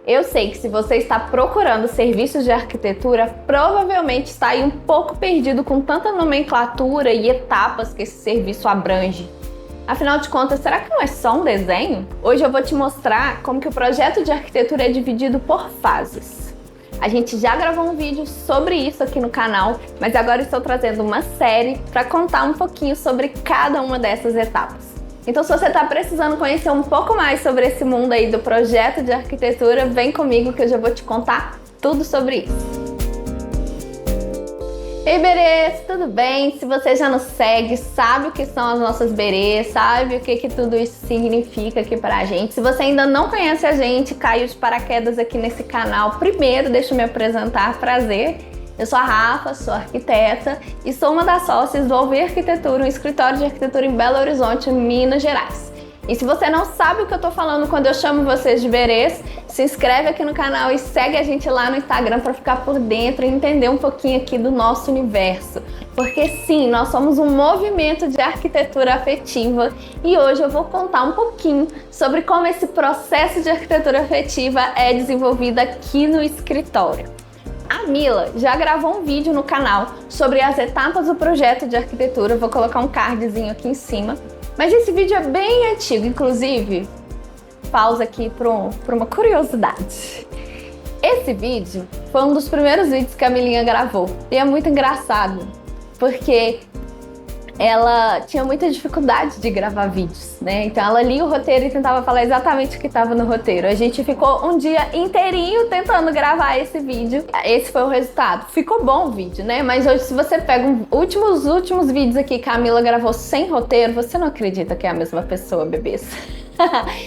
Eu sei que se você está procurando serviços de arquitetura, provavelmente está aí um pouco perdido com tanta nomenclatura e etapas que esse serviço abrange. Afinal de contas, será que não é só um desenho? Hoje eu vou te mostrar como que o projeto de arquitetura é dividido por fases. A gente já gravou um vídeo sobre isso aqui no canal, mas agora estou trazendo uma série para contar um pouquinho sobre cada uma dessas etapas. Então, se você está precisando conhecer um pouco mais sobre esse mundo aí do projeto de arquitetura, vem comigo que eu já vou te contar tudo sobre isso. Ei, berês, tudo bem? Se você já nos segue, sabe o que são as nossas berês, sabe o que tudo isso significa aqui pra gente. Se você ainda não conhece a gente, caiu de paraquedas aqui nesse canal, primeiro deixa eu me apresentar, prazer. Eu sou a Rafa, sou arquiteta e sou uma das sócias do Ouvir Arquitetura, um escritório de arquitetura em Belo Horizonte, Minas Gerais. E se você não sabe o que eu tô falando quando eu chamo vocês de berês, se inscreve aqui no canal e segue a gente lá no Instagram para ficar por dentro e entender um pouquinho aqui do nosso universo. Porque sim, nós somos um movimento de arquitetura afetiva e hoje eu vou contar um pouquinho sobre como esse processo de arquitetura afetiva é desenvolvido aqui no escritório. A Mila já gravou um vídeo no canal sobre as etapas do projeto de arquitetura, eu vou colocar um cardzinho aqui em cima. Mas esse vídeo é bem antigo, inclusive, pausa aqui para uma curiosidade. Esse vídeo foi um dos primeiros vídeos que a Milinha gravou e é muito engraçado, porque ela tinha muita dificuldade de gravar vídeos, né? Então ela lia o roteiro e tentava falar exatamente o que estava no roteiro. A gente ficou um dia inteirinho tentando gravar esse vídeo. Esse foi o resultado. Ficou bom o vídeo, né? Mas hoje, se você pega os últimos vídeos aqui que a Camila gravou sem roteiro, você não acredita que é a mesma pessoa, bebês.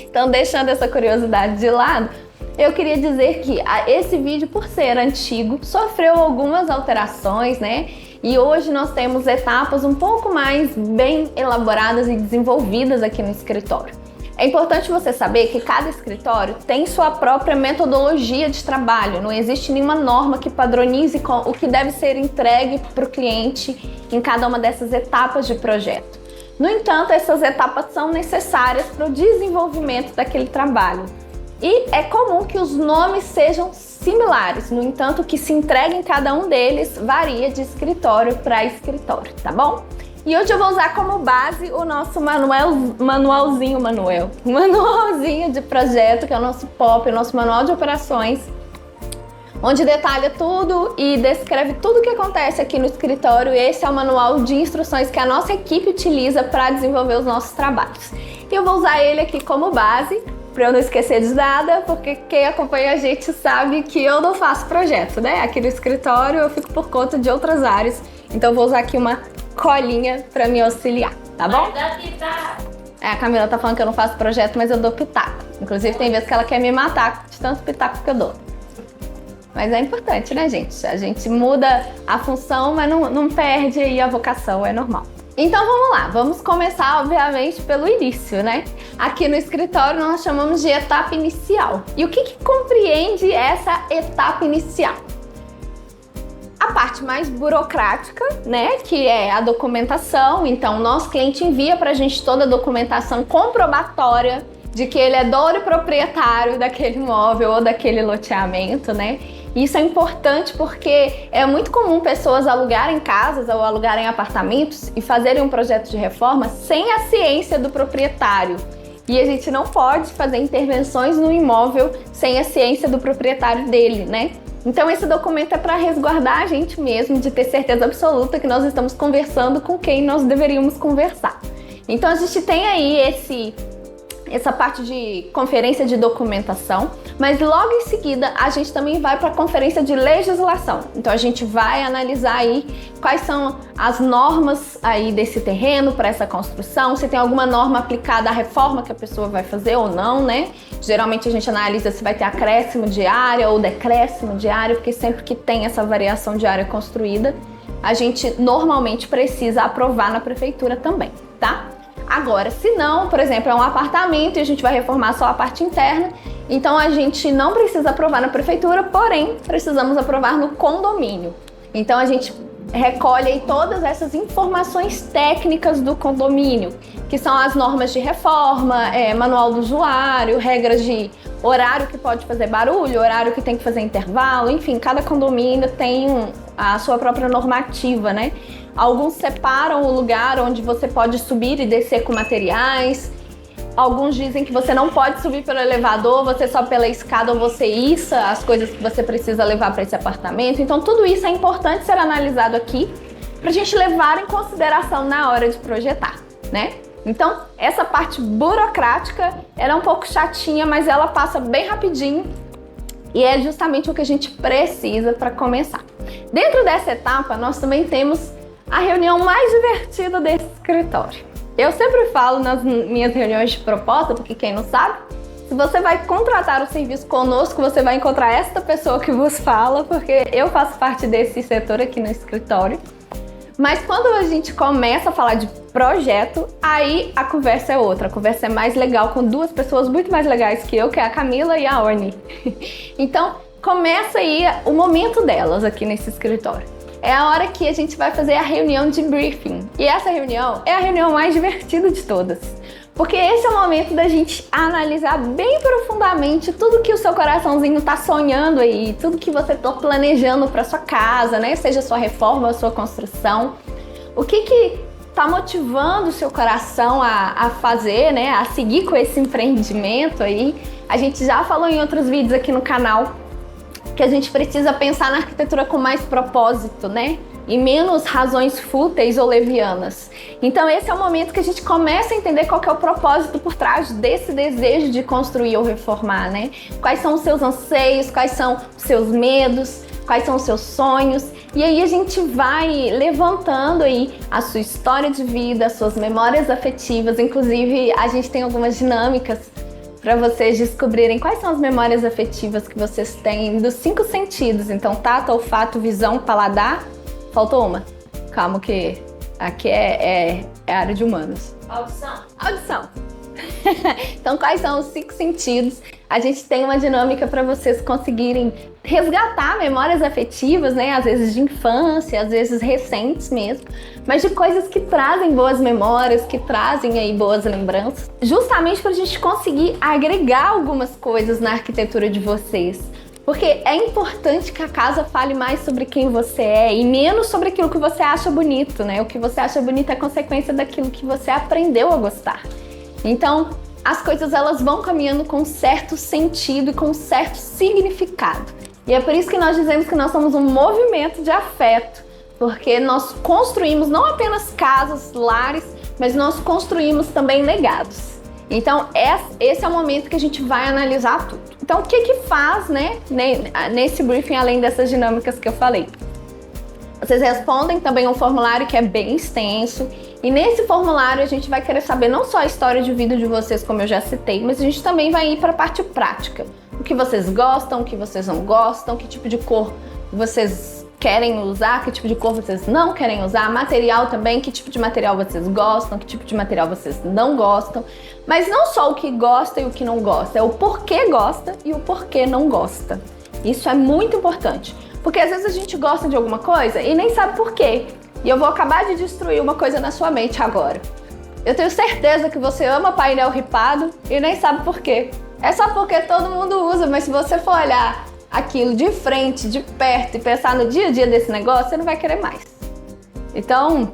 Então, deixando essa curiosidade de lado, eu queria dizer que esse vídeo, por ser antigo, sofreu algumas alterações, né? E hoje nós temos etapas um pouco mais bem elaboradas e desenvolvidas aqui no escritório. É importante você saber que cada escritório tem sua própria metodologia de trabalho, não existe nenhuma norma que padronize o que deve ser entregue para o cliente em cada uma dessas etapas de projeto. No entanto, essas etapas são necessárias para o desenvolvimento daquele trabalho. E é comum que os nomes sejam similares, no entanto, o que se entrega em cada um deles varia de escritório para escritório, tá bom? E hoje eu vou usar como base o nosso manualzinho de projeto, que é o nosso POP, o nosso manual de operações, onde detalha tudo e descreve tudo o que acontece aqui no escritório. Esse é o manual de instruções que a nossa equipe utiliza para desenvolver os nossos trabalhos. E eu vou usar ele aqui como base, para eu não esquecer de nada, porque quem acompanha a gente sabe que eu não faço projeto, né? Aqui no escritório eu fico por conta de outras áreas, então eu vou usar aqui uma colinha para me auxiliar, tá bom? A Camila tá falando que eu não faço projeto, mas eu dou pitaco. Inclusive tem vezes que ela quer me matar de tanto pitaco que eu dou. Mas é importante, né, gente? A gente muda a função, mas não perde aí a vocação, é normal. Então vamos lá, vamos começar obviamente pelo início, né? Aqui no escritório nós chamamos de etapa inicial. E o que compreende essa etapa inicial? A parte mais burocrática, né? Que é a documentação. Então o nosso cliente envia pra gente toda a documentação comprobatória de que ele é dono e proprietário daquele imóvel ou daquele loteamento, né? Isso é importante porque é muito comum pessoas alugarem casas ou alugarem apartamentos e fazerem um projeto de reforma sem a ciência do proprietário. E a gente não pode fazer intervenções no imóvel sem a ciência do proprietário dele, né? Então esse documento é para resguardar a gente mesmo, de ter certeza absoluta que nós estamos conversando com quem nós deveríamos conversar. Então a gente tem aí essa parte de conferência de documentação, mas logo em seguida a gente também vai para a conferência de legislação. Então a gente vai analisar aí quais são as normas aí desse terreno para essa construção, se tem alguma norma aplicada à reforma que a pessoa vai fazer ou não, né? Geralmente a gente analisa se vai ter acréscimo de área ou decréscimo de área, porque sempre que tem essa variação de área construída, a gente normalmente precisa aprovar na prefeitura também, tá? Agora, se não, por exemplo, é um apartamento e a gente vai reformar só a parte interna, então a gente não precisa aprovar na prefeitura, porém precisamos aprovar no condomínio. Então a gente recolhe aí todas essas informações técnicas do condomínio, que são as normas de reforma, manual do usuário, regras de horário que pode fazer barulho, horário que tem que fazer intervalo, enfim, cada condomínio tem a sua própria normativa, né? Alguns separam o lugar onde você pode subir e descer com materiais. Alguns dizem que você não pode subir pelo elevador, você só pela escada ou você issa as coisas que você precisa levar para esse apartamento. Então tudo isso é importante ser analisado aqui para a gente levar em consideração na hora de projetar, né? Então essa parte burocrática era um pouco chatinha, mas ela passa bem rapidinho e é justamente o que a gente precisa para começar. Dentro dessa etapa nós também temos a reunião mais divertida desse escritório. Eu sempre falo nas minhas reuniões de proposta, porque quem não sabe, se você vai contratar o serviço conosco, você vai encontrar esta pessoa que vos fala, porque eu faço parte desse setor aqui no escritório. Mas quando a gente começa a falar de projeto, aí a conversa é outra. A conversa é mais legal com duas pessoas muito mais legais que eu, que é a Camila e a Orne. Então, começa aí o momento delas aqui nesse escritório. É a hora que a gente vai fazer a reunião de briefing. E essa reunião é a reunião mais divertida de todas. Porque esse é o momento da gente analisar bem profundamente tudo que o seu coraçãozinho tá sonhando aí, tudo que você tá planejando para sua casa, né? Seja sua reforma, sua construção. O que tá motivando o seu coração a fazer, né? A seguir com esse empreendimento aí. A gente já falou em outros vídeos aqui no canal que a gente precisa pensar na arquitetura com mais propósito, né? E menos razões fúteis ou levianas. Então esse é o momento que a gente começa a entender qual que é o propósito por trás desse desejo de construir ou reformar, né? Quais são os seus anseios, quais são os seus medos, quais são os seus sonhos. E aí a gente vai levantando aí a sua história de vida, as suas memórias afetivas. Inclusive a gente tem algumas dinâmicas para vocês descobrirem quais são as memórias afetivas que vocês têm dos 5 sentidos. Então, tato, olfato, visão, paladar. Faltou uma. Calma que aqui é a área de humanos. Audição. Então, quais são os 5 sentidos? A gente tem uma dinâmica para vocês conseguirem resgatar memórias afetivas, né? Às vezes de infância, às vezes recentes mesmo, mas de coisas que trazem boas memórias, que trazem aí boas lembranças, justamente para a gente conseguir agregar algumas coisas na arquitetura de vocês. Porque é importante que a casa fale mais sobre quem você é e menos sobre aquilo que você acha bonito, né? O que você acha bonito é consequência daquilo que você aprendeu a gostar. Então, as coisas elas vão caminhando com um certo sentido e com um certo significado. E é por isso que nós dizemos que nós somos um movimento de afeto, porque nós construímos não apenas casas, lares, mas nós construímos também legados. Então, esse é o momento que a gente vai analisar tudo. Então, o que faz, né, nesse briefing, além dessas dinâmicas que eu falei? Vocês respondem também um formulário que é bem extenso. E nesse formulário a gente vai querer saber não só a história de vida de vocês, como eu já citei, mas a gente também vai ir para a parte prática. O que vocês gostam, o que vocês não gostam, que tipo de cor vocês querem usar, que tipo de cor vocês não querem usar, material também, que tipo de material vocês gostam, que tipo de material vocês não gostam. Mas não só o que gosta e o que não gosta, é o porquê gosta e o porquê não gosta. Isso é muito importante, porque às vezes a gente gosta de alguma coisa e nem sabe por quê. E eu vou acabar de destruir uma coisa na sua mente agora. Eu tenho certeza que você ama painel ripado e nem sabe por quê. É só porque todo mundo usa, mas se você for olhar aquilo de frente, de perto e pensar no dia a dia desse negócio, você não vai querer mais. Então,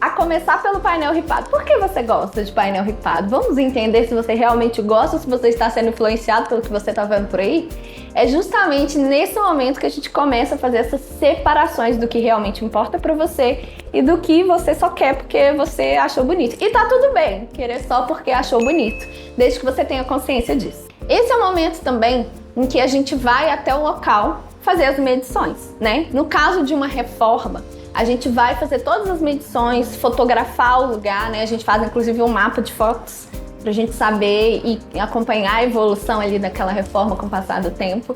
a começar pelo painel ripado. Por que você gosta de painel ripado? Vamos entender se você realmente gosta ou se você está sendo influenciado pelo que você está vendo por aí. É justamente nesse momento que a gente começa a fazer essas separações do que realmente importa para você e do que você só quer porque você achou bonito. E tá tudo bem querer só porque achou bonito, desde que você tenha consciência disso. Esse é o momento também em que a gente vai até o local fazer as medições, né? No caso de uma reforma, a gente vai fazer todas as medições, fotografar o lugar, né? A gente faz inclusive um mapa de fotos pra gente saber e acompanhar a evolução ali daquela reforma com o passar do tempo.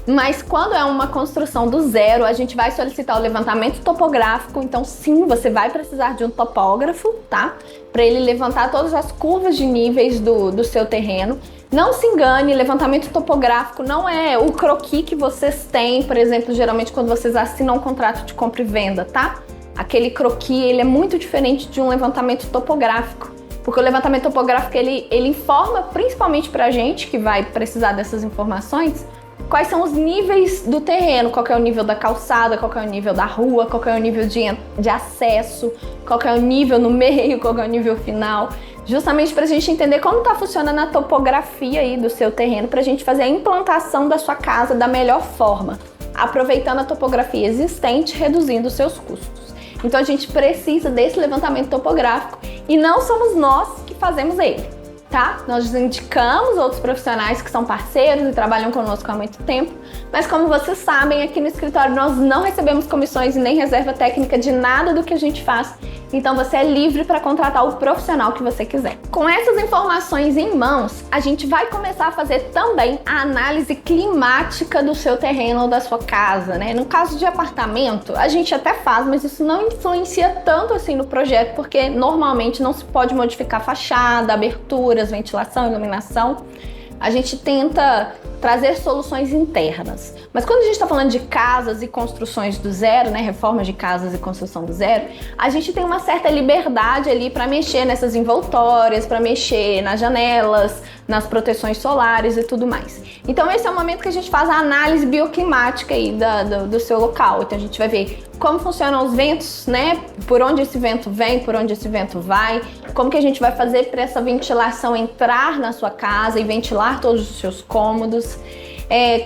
Mas quando é uma construção do zero, a gente vai solicitar o levantamento topográfico. Então sim, você vai precisar de um topógrafo, tá? Para ele levantar todas as curvas de níveis do seu terreno. Não se engane, levantamento topográfico não é o croquis que vocês têm, por exemplo, geralmente quando vocês assinam um contrato de compra e venda, tá? Aquele croquis, ele é muito diferente de um levantamento topográfico. porque o levantamento topográfico ele informa principalmente pra gente, que vai precisar dessas informações, quais são os níveis do terreno, qual que é o nível da calçada, qual que é o nível da rua, qual que é o nível de acesso, qual que é o nível no meio, qual que é o nível final, justamente para a gente entender como está funcionando a topografia aí do seu terreno, para a gente fazer a implantação da sua casa da melhor forma, aproveitando a topografia existente, reduzindo os seus custos. Então a gente precisa desse levantamento topográfico e não somos nós que fazemos ele. Tá? Nós indicamos outros profissionais que são parceiros e trabalham conosco há muito tempo, mas como vocês sabem, aqui no escritório nós não recebemos comissões e nem reserva técnica de nada do que a gente faz, então você é livre para contratar o profissional que você quiser. Com essas informações em mãos, a gente vai começar a fazer também a análise climática do seu terreno ou da sua casa, né? No caso de apartamento, a gente até faz, mas isso não influencia tanto assim no projeto, porque normalmente não se pode modificar fachada, aberturas, ventilação, iluminação. A gente tenta trazer soluções internas. Mas quando a gente está falando de casas e construções do zero, né, reformas de casas e construção do zero, a gente tem uma certa liberdade ali para mexer nessas envoltórias, para mexer nas janelas, nas proteções solares e tudo mais. Então esse é o momento que a gente faz a análise bioclimática aí do seu local. Então a gente vai ver como funcionam os ventos, né? Por onde esse vento vem, por onde esse vento vai, como que a gente vai fazer para essa ventilação entrar na sua casa e ventilar todos os seus cômodos.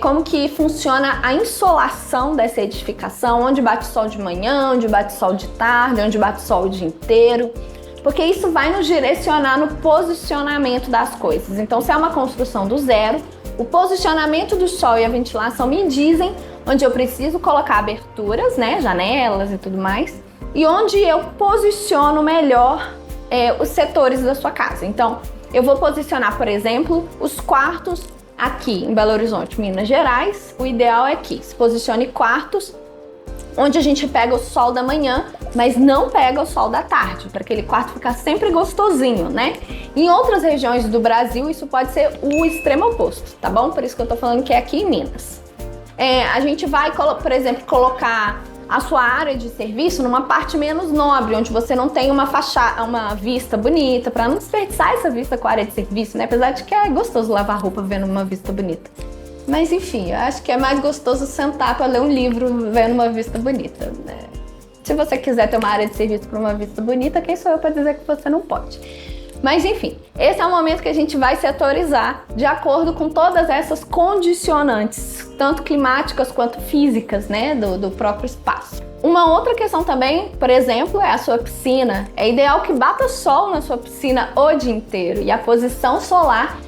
Como que funciona a insolação dessa edificação, onde bate sol de manhã, onde bate sol de tarde, onde bate sol o dia inteiro, porque isso vai nos direcionar no posicionamento das coisas. Então, se é uma construção do zero, o posicionamento do sol e a ventilação me dizem onde eu preciso colocar aberturas, né, janelas e tudo mais, e onde eu posiciono melhor os setores da sua casa. Então, eu vou posicionar, por exemplo, os quartos aqui em Belo Horizonte, Minas Gerais. O ideal é que se posicione quartos onde a gente pega o sol da manhã, mas não pega o sol da tarde, para aquele quarto ficar sempre gostosinho, né? Em outras regiões do Brasil, isso pode ser o extremo oposto, tá bom? Por isso que eu tô falando que é aqui em Minas. A gente vai, por exemplo, colocar a sua área de serviço numa parte menos nobre, onde você não tem uma vista bonita, para não desperdiçar essa vista com a área de serviço, né? Apesar de que é gostoso lavar roupa vendo uma vista bonita. Mas enfim, eu acho que é mais gostoso sentar para ler um livro vendo uma vista bonita, né? Se você quiser ter uma área de serviço para uma vista bonita, quem sou eu para dizer que você não pode? Mas enfim, esse é o momento que a gente vai setorizar de acordo com todas essas condicionantes, tanto climáticas quanto físicas, né, do próprio espaço. Uma outra questão também, por exemplo, é a sua piscina. É ideal que bata sol na sua piscina o dia inteiro, e a posição solar,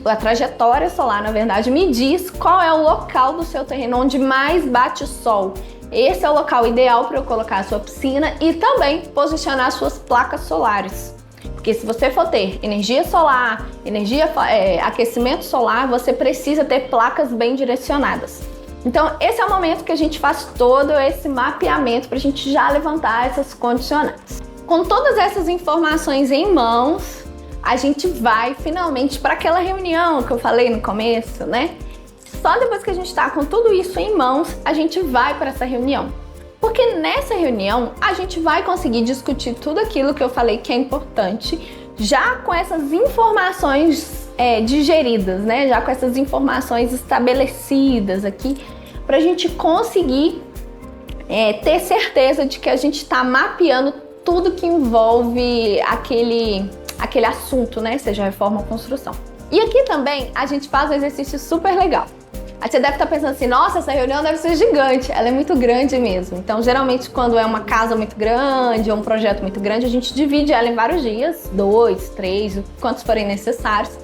a trajetória solar, na verdade, me diz qual é o local do seu terreno onde mais bate sol. Esse é o local ideal para eu colocar a sua piscina e também posicionar suas placas solares. Porque se você for ter energia solar, aquecimento solar, você precisa ter placas bem direcionadas. Então esse é o momento que a gente faz todo esse mapeamento para a gente já levantar essas condicionantes. Com todas essas informações em mãos, a gente vai finalmente para aquela reunião que eu falei no começo, né? Só depois que a gente está com tudo isso em mãos, a gente vai para essa reunião. Porque nessa reunião a gente vai conseguir discutir tudo aquilo que eu falei que é importante, já com essas informações digeridas, né? Já com essas informações estabelecidas aqui, para a gente conseguir ter certeza de que a gente está mapeando tudo que envolve aquele assunto, né? Seja reforma ou construção. E aqui também a gente faz um exercício super legal. Aí você deve estar pensando assim, nossa, essa reunião deve ser gigante. Ela é muito grande mesmo. Então, geralmente, quando é uma casa muito grande ou um projeto muito grande, a gente divide ela em vários dias, 2, 3, quantos forem necessários.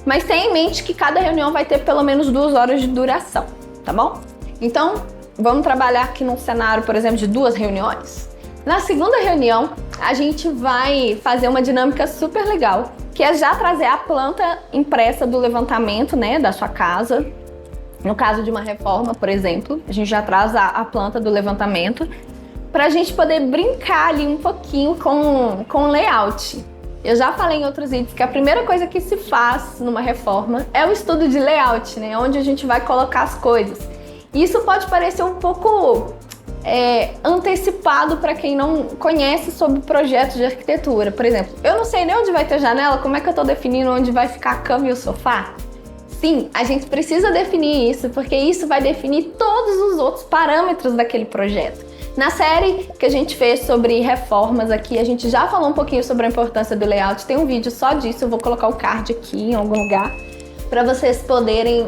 Mas tenha em mente que cada reunião vai ter pelo menos 2 horas de duração, tá bom? Então, vamos trabalhar aqui num cenário, por exemplo, de 2 reuniões. Na segunda reunião, a gente vai fazer uma dinâmica super legal, que é já trazer a planta impressa do levantamento, né, da sua casa. No caso de uma reforma, por exemplo, a gente já traz a planta do levantamento para a gente poder brincar ali um pouquinho com o layout. Eu já falei em outros vídeos que a primeira coisa que se faz numa reforma é o estudo de layout, né? Onde a gente vai colocar as coisas. E isso pode parecer um pouco antecipado para quem não conhece sobre projetos de arquitetura. Por exemplo, eu não sei nem onde vai ter janela, como é que eu estou definindo onde vai ficar a cama e o sofá? Sim, a gente precisa definir isso, porque isso vai definir todos os outros parâmetros daquele projeto. Na série que a gente fez sobre reformas aqui, a gente já falou um pouquinho sobre a importância do layout, tem um vídeo só disso, eu vou colocar o card aqui em algum lugar, para vocês poderem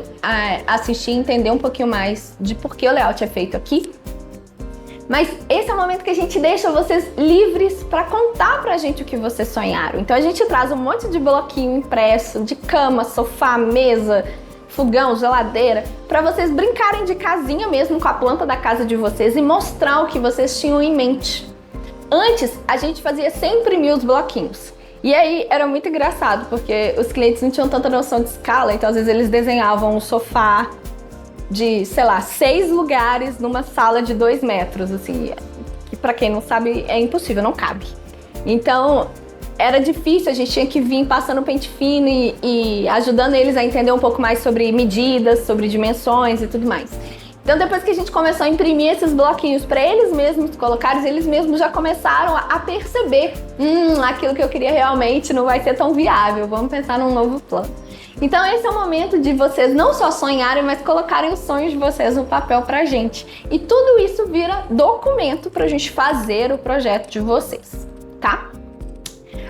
assistir e entender um pouquinho mais de por que o layout é feito aqui. Mas esse é o momento que a gente deixa vocês livres para contar pra gente o que vocês sonharam. Então a gente traz um monte de bloquinho impresso, de cama, sofá, mesa, fogão, geladeira, para vocês brincarem de casinha mesmo com a planta da casa de vocês e mostrar o que vocês tinham em mente. Antes, a gente fazia sem imprimir os bloquinhos. E aí era muito engraçado, porque os clientes não tinham tanta noção de escala, então às vezes eles desenhavam um sofá de, sei lá, 6 lugares numa sala de 2 metros, assim, que pra quem não sabe é impossível, não cabe. Então era difícil, a gente tinha que vir passando pente fino e ajudando eles a entender um pouco mais sobre medidas, sobre dimensões e tudo mais. Então depois que a gente começou a imprimir esses bloquinhos para eles mesmos colocarem, eles mesmos já começaram a perceber, aquilo que eu queria realmente não vai ser tão viável, vamos pensar num novo plano. Então esse é o momento de vocês não só sonharem, mas colocarem os sonhos de vocês no papel pra gente. E tudo isso vira documento pra gente fazer o projeto de vocês, tá?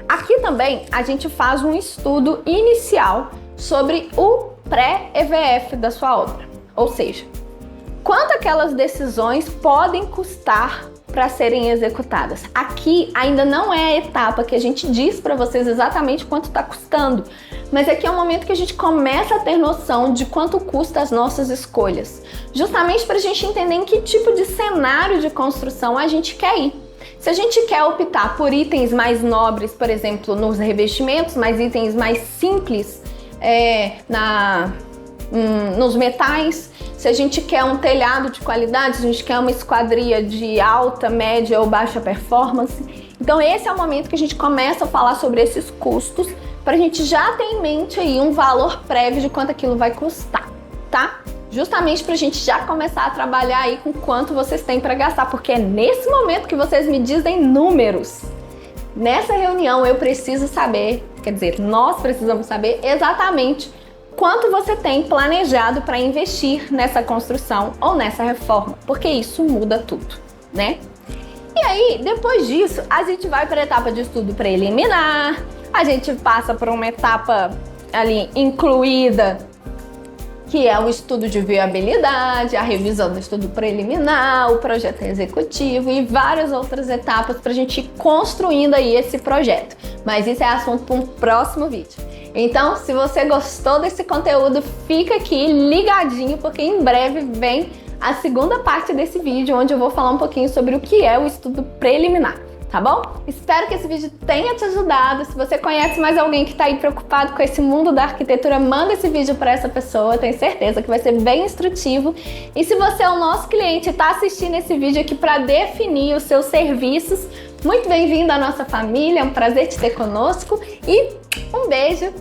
Aqui também a gente faz um estudo inicial sobre o pré-EVF da sua obra. Ou seja, quanto aquelas decisões podem custar para serem executadas. Aqui ainda não é a etapa que a gente diz para vocês exatamente quanto está custando, mas aqui é o momento que a gente começa a ter noção de quanto custa as nossas escolhas, justamente para a gente entender em que tipo de cenário de construção a gente quer ir. Se a gente quer optar por itens mais nobres, por exemplo, nos revestimentos, mas itens mais simples nos metais, se a gente quer um telhado de qualidade, se a gente quer uma esquadria de alta, média ou baixa performance. Então esse é o momento que a gente começa a falar sobre esses custos, para a gente já ter em mente aí um valor prévio de quanto aquilo vai custar, tá? Justamente para a gente já começar a trabalhar aí com quanto vocês têm para gastar, porque é nesse momento que vocês me dizem números. Nessa reunião eu preciso saber, quer dizer, nós precisamos saber exatamente quanto você tem planejado para investir nessa construção ou nessa reforma, porque isso muda tudo, né? E aí, depois disso, a gente vai para a etapa de estudo preliminar, a gente passa por uma etapa ali incluída, que é o estudo de viabilidade, a revisão do estudo preliminar, o projeto executivo e várias outras etapas para a gente ir construindo aí esse projeto. Mas isso é assunto para um próximo vídeo. Então, se você gostou desse conteúdo, fica aqui ligadinho, porque em breve vem a segunda parte desse vídeo, onde eu vou falar um pouquinho sobre o que é o estudo preliminar, tá bom? Espero que esse vídeo tenha te ajudado. Se você conhece mais alguém que está aí preocupado com esse mundo da arquitetura, manda esse vídeo para essa pessoa, tenho certeza que vai ser bem instrutivo. E se você é o nosso cliente e está assistindo esse vídeo aqui para definir os seus serviços, muito bem-vindo à nossa família, é um prazer te ter conosco e um beijo